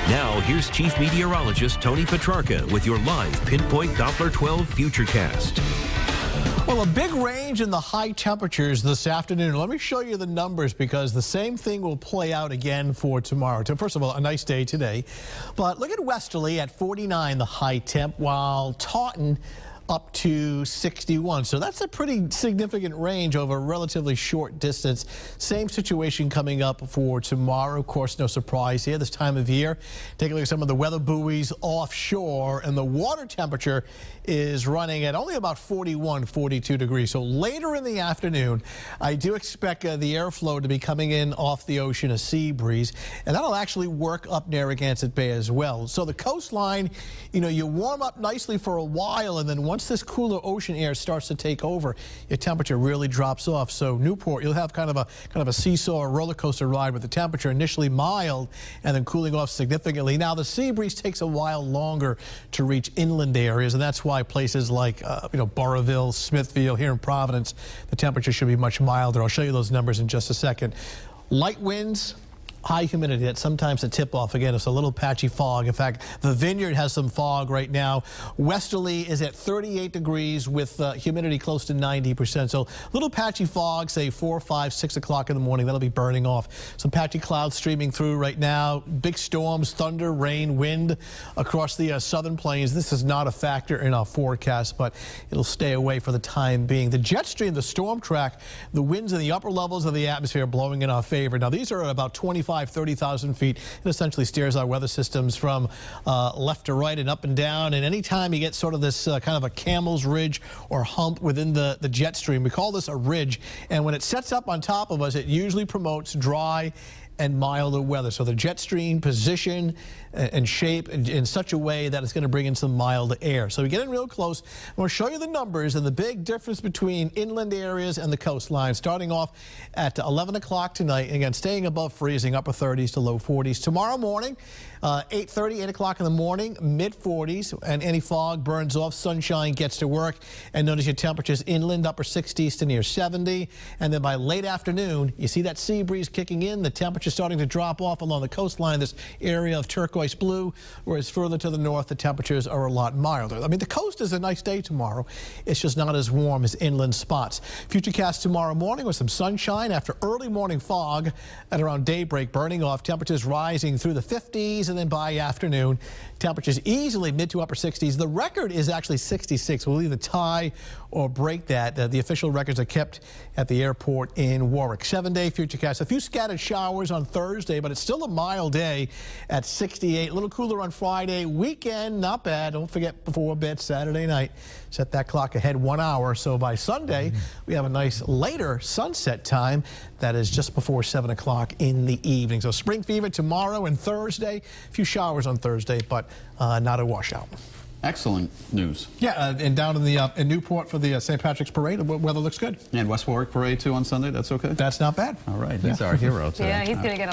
Now, here's Chief Meteorologist Tony Petrarca with your live Pinpoint Doppler 12 Futurecast. Well, a big range in the high temperatures this afternoon. Let me show you the numbers because the same thing will play out again for tomorrow. First of all, a nice day today. But look at Westerly at 49, the high temp, while Taunton up to 61. So that's a pretty significant range over a relatively short distance. Same situation coming up for tomorrow. Of course, no surprise here this time of year. Take a look at some of the weather buoys offshore, and the water temperature is running at only about 41, 42 degrees. So later in the afternoon, I do expect the airflow to be coming in off the ocean, a sea breeze, and that'll actually work up Narragansett Bay as well. So the coastline, you warm up nicely for a while, and then once this cooler ocean air starts to take over, your temperature really drops off. So Newport, you'll have kind of a seesaw or roller coaster ride with the temperature initially mild and then cooling off significantly. Now the sea breeze takes a while longer to reach inland areas, and that's why places like Burrillville, Smithfield, here in Providence, the temperature should be much milder. I'll show you those numbers in just a second. Light winds, high humidity. That's sometimes a tip-off. Again, it's a little patchy fog. In fact, the Vineyard has some fog right now. Westerly is at 38 degrees with humidity close to 90%. So little patchy fog, say 4, 5, 6 o'clock in the morning. That'll be burning off. Some patchy clouds streaming through right now. Big storms, thunder, rain, wind across the southern plains. This is not a factor in our forecast, but it'll stay away for the time being. The jet stream, the storm track, the winds in the upper levels of the atmosphere blowing in our favor. Now, these are at about 30,000 feet. It essentially steers our weather systems from left to right and up and down. And anytime you get sort of this kind of a camel's ridge or hump within the jet stream, we call this a ridge. And when it sets up on top of us, it usually promotes dry and milder weather. So the jet stream position and shape in such a way that it's going to bring in some mild air. So we get in real close. I'm going to show you the numbers and the big difference between inland areas and the coastline. Starting off at 11 o'clock tonight, again staying above freezing, upper 30s to low 40s. Tomorrow morning, 8:30, 8 o'clock in the morning, mid 40s, and any fog burns off. Sunshine gets to work, and notice your temperatures inland, upper 60s to near 70. And then by late afternoon, you see that sea breeze kicking in. The temperature starting to drop off along the coastline, this area of turquoise blue, whereas further to the north, the temperatures are a lot milder. I mean, the coast is a nice day tomorrow. It's just not as warm as inland spots. Futurecast tomorrow morning with some sunshine after early morning fog at around daybreak, burning off. Temperatures rising through the 50s, and then by afternoon, temperatures easily mid to upper 60s. The record is actually 66. We'll either tie or break that. The official records are kept at the airport in Warwick. 7-day Futurecast. A few scattered showers on Thursday, but it's still a mild day at 68. A little cooler on Friday. Weekend, not bad. Don't forget before bed Saturday night. Set that clock ahead 1 hour. So by Sunday, we have a nice later sunset time. That is just before 7 o'clock in the evening. So spring fever tomorrow and Thursday. A few showers on Thursday, but not a washout. Excellent news. Yeah, and down in the in Newport for the St. Patrick's Parade, the weather looks good. And West Warwick Parade too on Sunday. That's okay. That's not bad. All right, he's our hero today. Yeah, he's going to get a